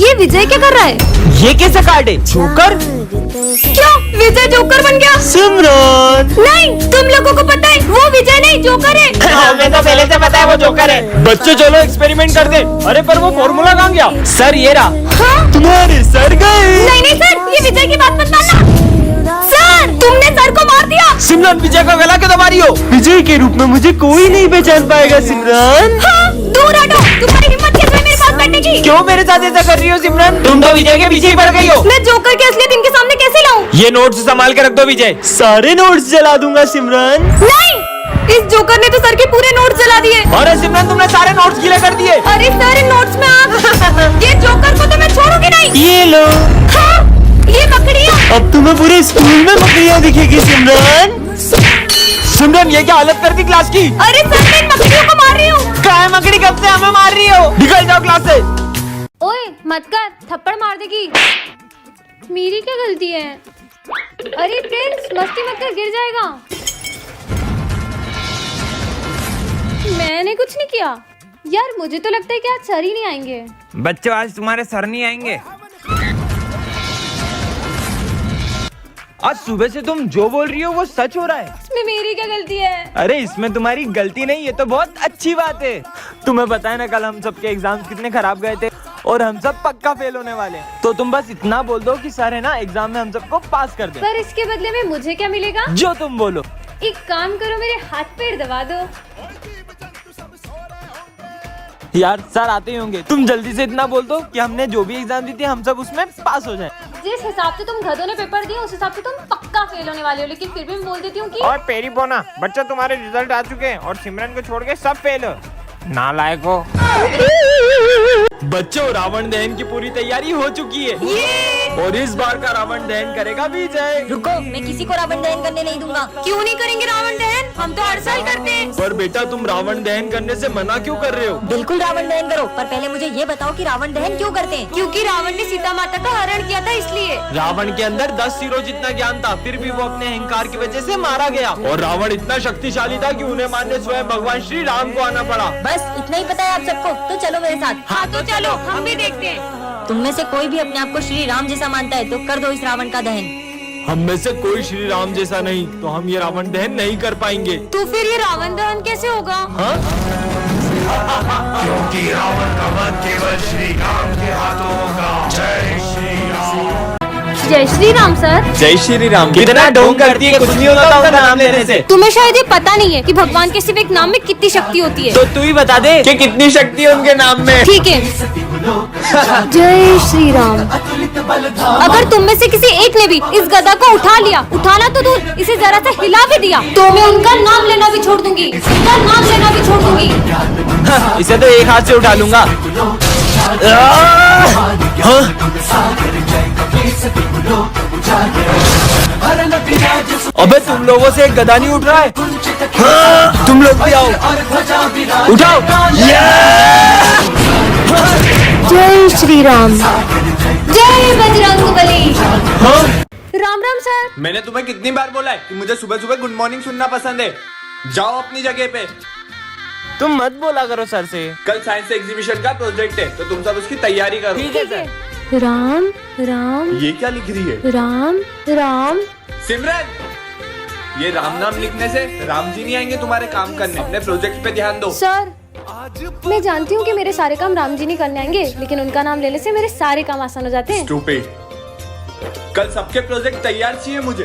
ये विजय क्या कर रहा है? ये कैसा कार्ड है? जोकर? क्यों विजय जोकर बन गया? सिमरन नहीं, तुम लोगों को पता है वो विजय नहीं जोकर है। हमें तो पहले से पता है वो जोकर है। बच्चों चलो एक्सपेरिमेंट कर दे। अरे पर वो फॉर्मूला कहाँ गया? सर ये रहा। हाँ? तुम्हारे सर गए। नहीं नहीं सर, ये विजय की बात मत मानना। सर तुमने सर को मार दिया। सिमरन विजय का गला क्यों दबा रही हो? विजय के रूप में मुझे कोई नहीं पहचान पाएगा सिमरन। हाँ, दूर हटो, तुम्हारी हिम्मत कैसे है मेरे साथ बैठने की? क्यों मेरे साथ ऐसा कर रही हो सिमरन? तुम तो विजय के पीछे ही पड़ गई हो। मैं जोकर के असलियत इनके सामने कैसे लाऊं? ये नोट्स संभाल के रख दो विजय। सारे नोट्स जला दूंगा सिमरन। नहीं, इस जोकर ने तो सर के पूरे नोट्स जला दिए। अरे सिमरन तुमने सारे नोट्स गीले कर दिए। अरे सर इन नोट्स में आग। ये जोकर को तो मैं छोड़ूंगी नहीं। ये लो। हाँ, ये मकड़ियाँ। अब तुम्हें पूरे स्कूल में मकड़ियाँ दिखेगी सिमरन। सिमरन ये क्या हालत कर दी क्लास की? अरे सर मैं इन मकड़ियों को मार रही हूँ। क्या है मकड़ी, कब से हमें मार रही हो? निकल जाओ क्लास से। ओए मत कर, थप्पड़ मार देगी। मेरी क्या गलती है? अरे प्रिंस मस्ती मत कर, गिर जाएगा। मैंने कुछ नहीं किया यार, मुझे तो लगता है कि आज सर ही नहीं आएंगे। बच्चों आज तुम्हारे सर नहीं आएंगे। आज सुबह से तुम जो बोल रही हो वो सच हो रहा है। इसमें मेरी क्या गलती है? अरे इसमें तुम्हारी गलती नहीं, ये तो बहुत अच्छी बात है। तुम्हें पता है ना कल हम सबके एग्जाम्स कितने खराब गए थे और हम सब पक्का फेल होने वाले हैं। तो तुम बस इतना बोल दो कि सर है ना एग्जाम में हम सबको पास कर दे। पर इसके बदले में मुझे क्या मिलेगा? जो तुम बोलो। एक काम करो, मेरे हाथ पैर दबा दो। यार सर आते ही होंगे, तुम जल्दी से इतना बोल दो कि हमने जो भी एग्जाम दी थी हम सब उसमें पास हो जाएं। जिस हिसाब से तुम गधों ने पेपर दिए उस हिसाब से तुम पक्का फेल होने वाले हो, लेकिन फिर भी मैं बोल देती हूँ कि और पेरी पोना बच्चा तुम्हारे रिजल्ट आ चुके हैं और सिमरन को छोड़ के सब फेल हो। नालायक हो। बच्चों रावण दहन की पूरी तैयारी हो चुकी है और इस बार का रावण दहन करेगा विजय। रुको, मैं किसी को रावण दहन करने नहीं दूंगा। क्यों नहीं करेंगे रावण दहन? हम तो हर साल करते हैं। पर बेटा तुम रावण दहन करने से मना क्यों कर रहे हो? बिल्कुल रावण दहन करो, पर पहले मुझे ये बताओ कि रावण दहन क्यों करते हैं? क्योंकि रावण ने सीता माता का हरण किया था, इसलिए। रावण के अंदर 10 सिरों जितना ज्ञान था, फिर भी वो अपने अहंकार की वजह से मारा गया। और रावण इतना शक्तिशाली था कि उन्हें मारने स्वयं भगवान श्री राम को आना पड़ा। बस इतना ही पता है आप सबको, तो चलो मेरे साथ। हाँ तो चलो, हम भी देखते हैं। तुम में से कोई भी अपने आप को श्री राम जैसा मानता है तो कर दो इस रावण का दहन। हम में से कोई श्री राम जैसा नहीं, तो हम ये रावण दहन नहीं कर पाएंगे। तो फिर ये रावण दहन कैसे होगा? हाँ? क्योंकि रावण का वध केवल श्री राम के हाथों होगा। जय श्री राम। जय श्री राम सर। जय श्री राम। कितना ढोंग करती है, कुछ नहीं होता उनका नाम लेने से। तुम्हें शायद ये पता नहीं है कि भगवान के सिर्फ एक नाम में कितनी शक्ति होती है। तो तू ही बता दे कि कितनी शक्ति है उनके नाम में। ठीक है। जय श्री राम। अगर तुम में से किसी एक ने भी इस गदा को उठा लिया, उठाना तो दूर, इसे जरा सा हिला भी दिया, तो मैं उनका नाम लेना भी छोड़ दूंगी। उनका नाम लेना भी छोड़ दूंगी। इसे तो एक हाथ से उठा लूंगा। अबे तुम लोगों से एक गदा नहीं उठ रहा है। तुम लोग भी आओ, उठाओ। जय श्री राम। जय बजरंगबली। राम राम सर। मैंने तुम्हें कितनी बार बोला है कि मुझे सुबह सुबह गुड मॉर्निंग सुनना पसंद है। जाओ अपनी जगह पे। तुम मत बोला करो सर से। कल साइंस एग्जीबिशन का प्रोजेक्ट है तो तुम सब उसकी तैयारी करो। ठीक है सर। राम राम ये क्या लिख रही है? राम राम। सिमरन, ये राम नाम लिखने से राम जी नहीं आएंगे तुम्हारे काम करने। अपने प्रोजेक्ट पे ध्यान दो। सर मैं जानती हूँ कि मेरे सारे काम राम जी नहीं करने आएंगे, लेकिन उनका नाम लेने से मेरे सारे काम आसान हो जाते हैं। Stupid। कल सबके प्रोजेक्ट तैयार चाहिए मुझे।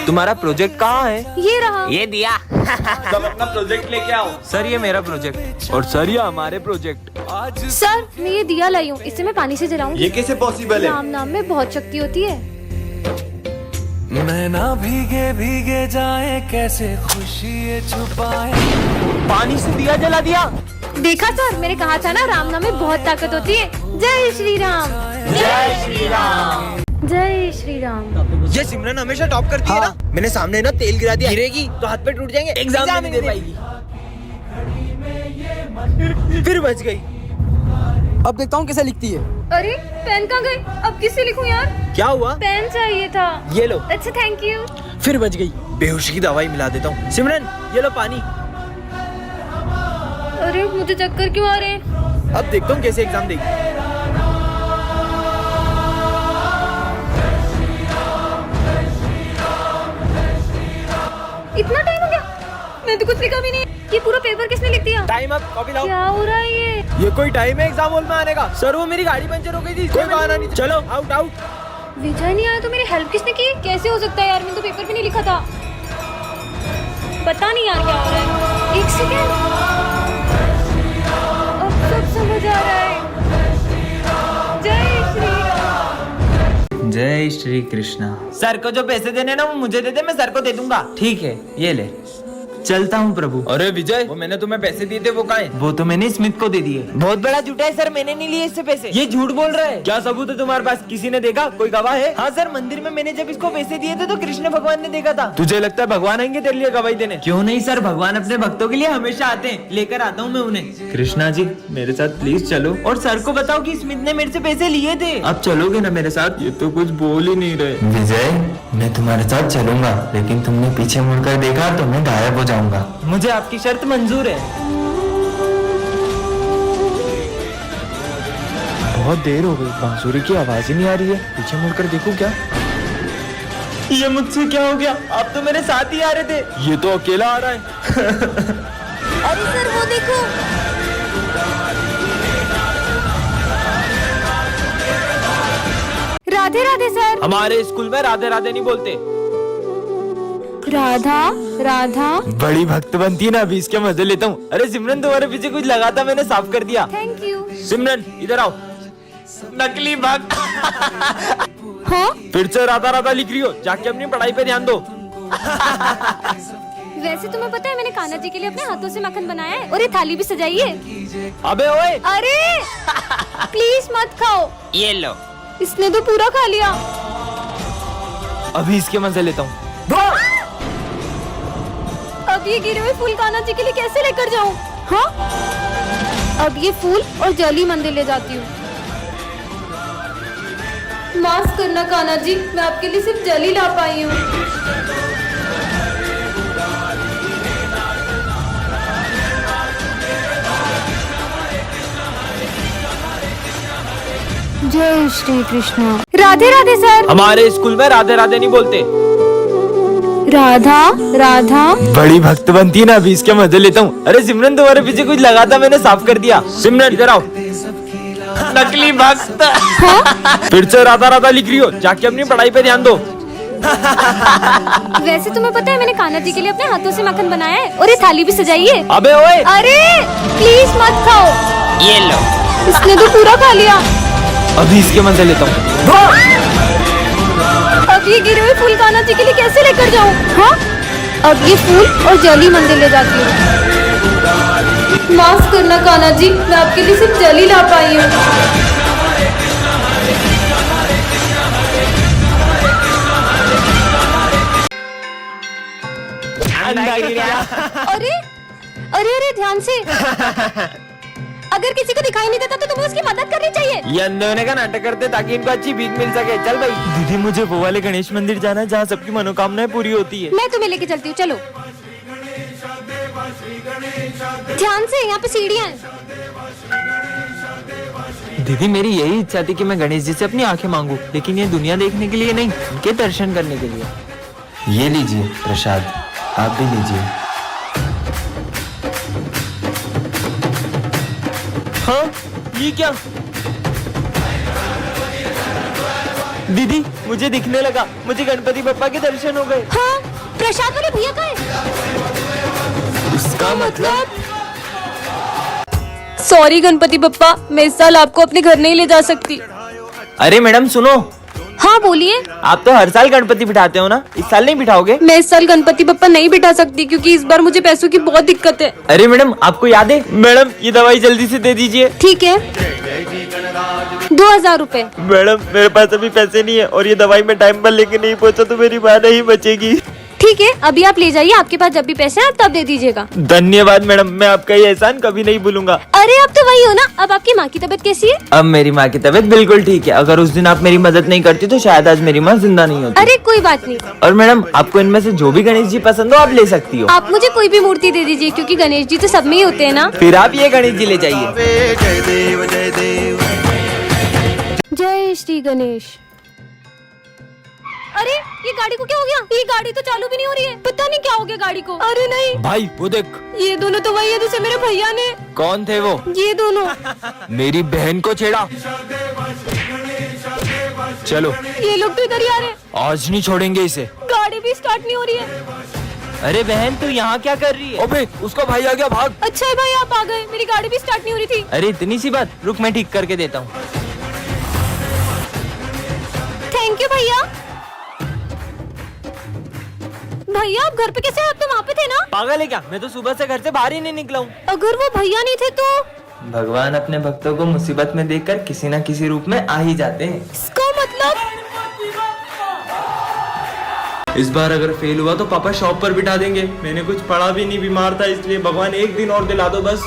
तुम्हारा प्रोजेक्ट कहाँ है? ये रहा। ये दिया। सब अपना प्रोजेक्ट लेके आओ। सर ये मेरा प्रोजेक्ट और सर ये हमारे प्रोजेक्ट। सर मैं ये दिया लाई हूँ, इसे मैं पानी से जलाऊंगी। ये कैसे पॉसिबल है? राम नाम में बहुत शक्ति होती है। मैं ना भीगे भीगे जाए, कैसे खुशी ये छुपाए। पानी से दिया जला दिया। देखा सर, मैंने कहा था ना राम नाम में बहुत ताकत होती है। जय श्री राम। जय श्री राम। जय श्री राम। ये सिमरन हमेशा टॉप करती है ना। मैंने सामने ना तेल गिरा दिया, गिरेगी तो हाथ पे टूट जाएंगे, एग्जाम नहीं दे पाएगी। फिर बच गई। अब देखता हूँ कैसे लिखती है। अरे पेन कहाँ गई? अब किससे लिखूं यार? क्या हुआ? पेन चाहिए था। ये लो। अच्छा थैंक यू। फिर बच गई। बेहोशी की दवाई मिला देता हूँ। सिमरन ये लो पानी। अरे मुझे चक्कर क्यों आ रहे हैं? अब देखता हूँ कैसे एग्जाम देगी। इतना टाइम हो गया, मैं तो कुछ लिखा भी नहीं। ये पूरा पेपर किसने लिख दिया? टाइम अप, कॉपी लाओ। क्या हो रहा है ये? कोई टाइम है एग्जाम हॉल में आने का? सर वो मेरी गाड़ी पंचर हो गई थी, कोई बहाना नहीं। चलो आउट आउट। विजय नहीं आया तो मेरी हेल्प किसने की? कैसे हो सकता है यार, मैंने तो पेपर भी नहीं लिखा था। पता नहीं यार क्या हो रहा है। एक सेकेंड, अब सब समझ आ रहा है। जय श्री राम। जय श्री कृष्णा। सर को जो पैसे देने ना वो मुझे दे दे, मैं सर को दे दूंगा। ठीक है, ये ले। चलता हूँ प्रभु। अरे विजय, वो मैंने तुम्हें पैसे दिए थे वो कहाँ है? वो तो मैंने स्मिथ को दे दिए। बहुत बड़ा झूठा है सर, मैंने नहीं लिए इससे पैसे। ये झूठ बोल रहा है। क्या सबूत है तुम्हारे पास? किसी ने देखा? कोई गवाह है? हाँ सर, मंदिर में मैंने जब इसको पैसे दिए थे तो कृष्ण भगवान ने देखा था। तुझे लगता है भगवान आएंगे तेरे लिए गवाही देने? क्यों नहीं सर, भगवान अपने भक्तों के लिए हमेशा आते हैं, लेकर आता हूँ मैं उन्हें। कृष्णा जी मेरे साथ प्लीज चलो और सर को बताओ कि स्मिथ ने मेरे से पैसे लिए थे। अब चलोगे ना मेरे साथ? ये तो कुछ बोल ही नहीं रहे। विजय, मैं तुम्हारे साथ चलूंगा, लेकिन तुमने पीछे मुड़कर देखा तो मैं गायब हो जाऊंगा। मुझे आपकी शर्त मंजूर है। बहुत देर हो गई, बांसुरी की आवाज ही नहीं आ रही है। पीछे मुड़कर देखूं क्या? ये मुझसे क्या हो गया? आप तो मेरे साथ ही आ रहे थे। ये तो अकेला आ रहा है। अरे सर वो देखो। राधे राधे सर। हमारे स्कूल में राधे राधे नहीं बोलते। राधा राधा। बड़ी भक्त बनती है ना, अभी इसके मजे लेता हूँ। अरे सिमरन, तुम्हारे पीछे कुछ लगा था, मैंने साफ कर दिया। Thank you. सिमरन इधर आओ। नकली भक्त। हाँ? फिर से राधा राधा लिख रही हो, जाके अपनी पढ़ाई पे ध्यान दो। वैसे तुम्हें पता है मैंने कान्हा जी के लिए अपने हाथों से मक्खन बनाया है और ये थाली भी सजाई है। अबे ओए, अरे प्लीज मत खाओ। ये लो। इसने तो पूरा खा लिया। अभी इसके मजे लेता हूँ। अब ये गिरे हुए फूल कान्हा जी के लिए कैसे लेकर जाऊं? हाँ? अब ये फूल और जली मंदिर ले जाती हूँ। माफ करना कान्हा जी, मैं आपके लिए सिर्फ जली ला पाई हूँ। जय श्री कृष्ण। राधे राधे सर। हमारे स्कूल में राधे राधे नहीं बोलते। राधा राधा। बड़ी भक्त बनती है ना, अभी इसके मजे लेता हूँ। अरे सिमरन, तुम्हारे पीछे कुछ लगा था, मैंने साफ कर दिया। सिमरन इधर आओ। नकली भक्त। हाँ? फिर से राधा राधा लिख रही हो, जाके अपनी पढ़ाई पे ध्यान दो। वैसे तुम्हें पता है मैंने कान्हा जी के लिए अपने हाथों से मक्खन बनाया है और ये थाली भी सजाई है। अबे ओए, अरे प्लीज मत खाओ। ये लो। इसने तो पूरा खा लिया। अभी इसके मजे लेता हूँ। अब ये गिरे हुए फूल कान्हा जी के लिए कैसे लेकर जाऊं? हाँ? अब ये फूल और जली मंदिर ले जाती हूँ। माफ करना कान्हा जी, मैं आपके लिए सिर्फ जली ला पाई हूँ। अरे अरे अरे ध्यान से। अगर किसी को दिखाई नहीं देता तो तुम्हें उसकी मदद करनी चाहिए। ये अंधे होने का नाटक करते ताकि इनको अच्छी भीख मिल सके। चल भाई। दीदी मुझे वो वाले गणेश मंदिर जाना है जहाँ सबकी मनोकामनाएं पूरी होती है। मैं तुम्हें लेके चलती हूँ, चलो। ध्यान से, यहाँ पे सीढ़ियाँ हैं। दीदी मेरी यही इच्छा थी कि मैं गणेश जी से अपनी आंखें मांगू, लेकिन ये दुनिया देखने के लिए नहीं, उनके दर्शन करने के लिए। ये लीजिए प्रसाद, आप भी लीजिए। हाँ, ये क्या? दीदी मुझे दिखने लगा, मुझे गणपति बप्पा के दर्शन हो गए। हाँ, प्रसाद वाले भैया का है। इसका मतलब? सॉरी गणपति बप्पा, मैं इस साल आपको अपने घर नहीं ले जा सकती। अरे मैडम सुनो। हाँ बोलिए। आप तो हर साल गणपति बिठाते हो ना, इस साल नहीं बिठाओगे? मैं इस साल गणपति बप्पा नहीं बिठा सकती क्योंकि इस बार मुझे पैसों की बहुत दिक्कत है। अरे मैडम आपको याद है? मैडम ये दवाई जल्दी से दे दीजिए। ठीक है, 2000 रुपए। मैडम मेरे पास अभी पैसे नहीं है और ये दवाई मैं टाइम पर लेके नहीं पहुंचा तो मेरी माँ नहीं बचेगी। ठीक है, अभी आप ले जाइए, आपके पास जब भी पैसे हैं आप तब दे दीजिएगा। धन्यवाद मैडम, मैं आपका ये एहसान कभी नहीं भूलूंगा। अरे अब तो वही हो ना। अब आपकी माँ की तबीयत कैसी है? अब मेरी माँ की तबीयत बिल्कुल ठीक है। अगर उस दिन आप मेरी मदद नहीं करती तो शायद आज मेरी माँ जिंदा नहीं होती। अरे कोई बात नहीं। और मैडम आपको इनमें से जो भी गणेश जी पसंद हो आप ले सकती हो। आप मुझे कोई भी मूर्ति दे दीजिए क्योंकि गणेश जी तो सब में ही होते हैं ना। फिर आप ये गणेश जी ले जाइए। जय श्री गणेश। अरे ये गाड़ी को क्या हो गया? ये गाड़ी तो चालू भी नहीं हो रही है, पता नहीं क्या हो गया गाड़ी को। अरे नहीं भाई वो देख, ये दोनों तो वही है जिसे मेरे भैया ने। कौन थे वो? ये दोनों। मेरी बहन को छेड़ा। चलो ये लोग तो इधर ही आ रहे हैं। आज नहीं छोड़ेंगे इसे। गाड़ी भी स्टार्ट नहीं हो रही है। अरे बहन तू यहाँ क्या कर रही है? अबे उसका भाई आ गया, भाग। अच्छा है भाई आप आ गए, मेरी गाड़ी भी स्टार्ट नहीं हो रही थी। अरे इतनी सी बात, रुक मैं ठीक करके देता हूँ। थैंक यू भैया। भैया आप घर पे कैसे? आप तो वहाँ पे थे ना। पागल है क्या? मैं तो सुबह से घर से बाहर ही नहीं निकला हूँ। अगर वो भैया नहीं थे तो? भगवान अपने भक्तों को मुसीबत में देखकर किसी न किसी रूप में आ ही जाते हैं। इसका मतलब? इस बार अगर फेल हुआ तो पापा शॉप पर बिठा देंगे। मैंने कुछ पढ़ा भी नहीं, बीमार था, इसलिए भगवान एक दिन और दिला दो बस।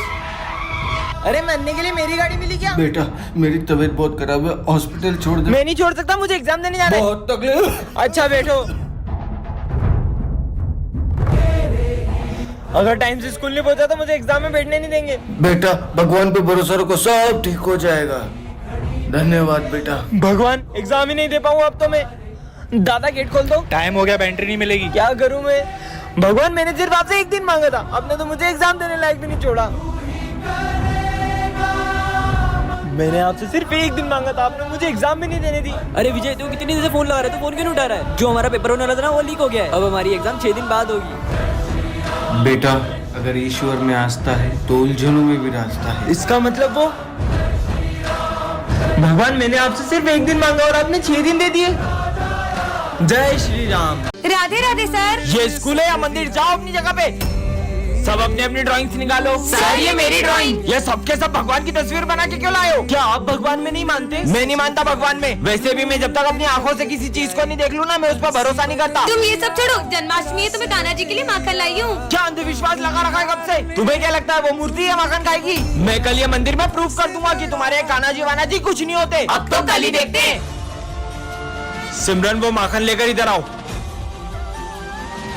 अरे मरने के लिए मेरी गाड़ी मिली क्या? बेटा मेरी तबीयत बहुत खराब है, हॉस्पिटल छोड़ दे। मैं नहीं छोड़ सकता, मुझे एग्जाम देने जाना है। बहुत तकलीफ। अच्छा बैठो। अगर टाइम से स्कूल नहीं पहुंचा तो मुझे एग्जाम में बैठने नहीं देंगे। बेटा भगवान पे भरोसा रखो, सब ठीक हो जाएगा। धन्यवाद बेटा। भगवान एग्जाम ही नहीं दे पाऊँ अब तो मैं। दादा गेट खोल दो। टाइम हो गया, बैटरी नहीं मिलेगी। क्या करूँ मैं? भगवान मैंने सिर्फ आपसे एक दिन मांगा था, आपने तो मुझे एग्जाम देने लायक भी नहीं छोड़ा। मैंने आपसे सिर्फ एक दिन मांगा था, आपने मुझे एग्जाम भी नहीं देने दी। अरे विजय तू कितनी देर से फोन लगा रहा है, तू फोन क्यों नहीं उठा रहा है? जो हमारा पेपर होने वाला था ना वो लीक हो गया है। अब हमारी एग्जाम 6 दिन बाद होगी। बेटा अगर ईश्वर में आस्था है तो उलझनों में भी रास्ता है। इसका मतलब वो भगवान मैंने आपसे सिर्फ एक दिन मांगा और आपने 6 दिन दे दिए। जय श्री राम। राधे राधे सर। ये स्कूल है या मंदिर? जाओ अपनी जगह पे। सब अपनी अपनी ड्राइंग्स निकालो। सर ये मेरी ड्राइंग। ये सबके सब भगवान की तस्वीर बना के क्यों लाए हो? क्या आप भगवान में नहीं मानते? मैं नहीं मानता भगवान में। वैसे भी मैं जब तक अपनी आंखों से किसी चीज को नहीं देख लूँ ना, मैं उस पर भरोसा नहीं करता। तुम ये सब छोड़ो, जन्माष्टमी है तो मैं कान्हा जी के लिए माखन लाई हूँ। क्या अंधविश्वास लगा रखा है कब से? तुम्हें क्या लगता है वो मूर्ति है माखन खाएगी? मैं कल ये मंदिर में प्रूफ कर दूंगा कि तुम्हारे कान्हा जी वाना जी कुछ नहीं होते। अब तो कल ही देखते हैं। सिमरन वो माखन लेकर इधर आओ।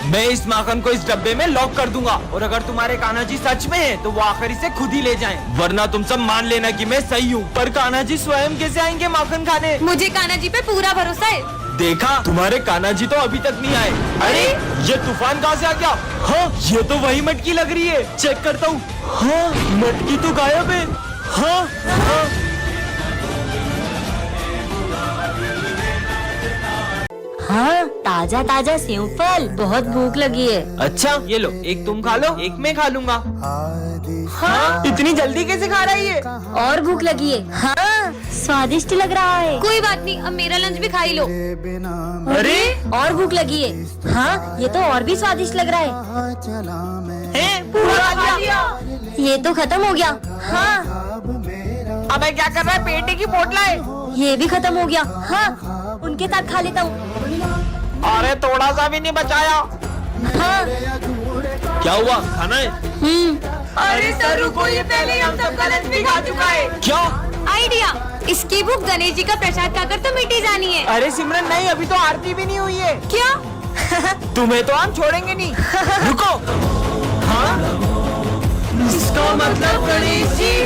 मैं इस माखन को इस डब्बे में लॉक कर दूंगा और अगर तुम्हारे कान्हा जी सच में हैं, तो वो आखिर इसे खुद ही ले जाएं। वरना तुम सब मान लेना कि मैं सही हूँ। पर कान्हा जी स्वयं कैसे आएंगे माखन खाने? मुझे कान्हा जी पे पूरा भरोसा है। देखा, तुम्हारे कान्हा जी तो अभी तक नहीं आए। अरे ये तूफान कहाँ से आ गया? हाँ ये तो वही मटकी लग रही है, चेक करता हूँ। हाँ मटकी तो गायब है। हाँ हाँ हाँ ताजा ताजा सेव फल, बहुत भूख लगी है। अच्छा ये लो, एक तुम खा लो, एक मैं खा लूंगा। हाँ इतनी जल्दी कैसे खा रहा है ये? और भूख लगी है। हाँ स्वादिष्ट लग रहा है। कोई बात नहीं, अब मेरा लंच भी खा ही लो। अरे और भूख लगी है। हाँ ये तो और भी स्वादिष्ट लग रहा है। पूरा खा लिया। ये तो खत्म हो गया। हाँ अबे क्या कर रहा है? पेटे की पोटला है। ये भी खत्म हो गया। हाँ उनके साथ खा लेता हूँ। अरे थोड़ा सा भी नहीं बचाया। हाँ क्या हुआ? खाना है? अरे सर रुको, ये पहले हम सबका लंच भी खा चुका है। क्या आइडिया, इसकी भूख गणेश जी का प्रसाद खाकर तो मिटी जानी है। अरे सिमरन नहीं, अभी तो आरती भी नहीं हुई है। क्या? तुम्हें तो हम छोड़ेंगे नहीं। रुको। हाँ इसका मतलब गणेश जी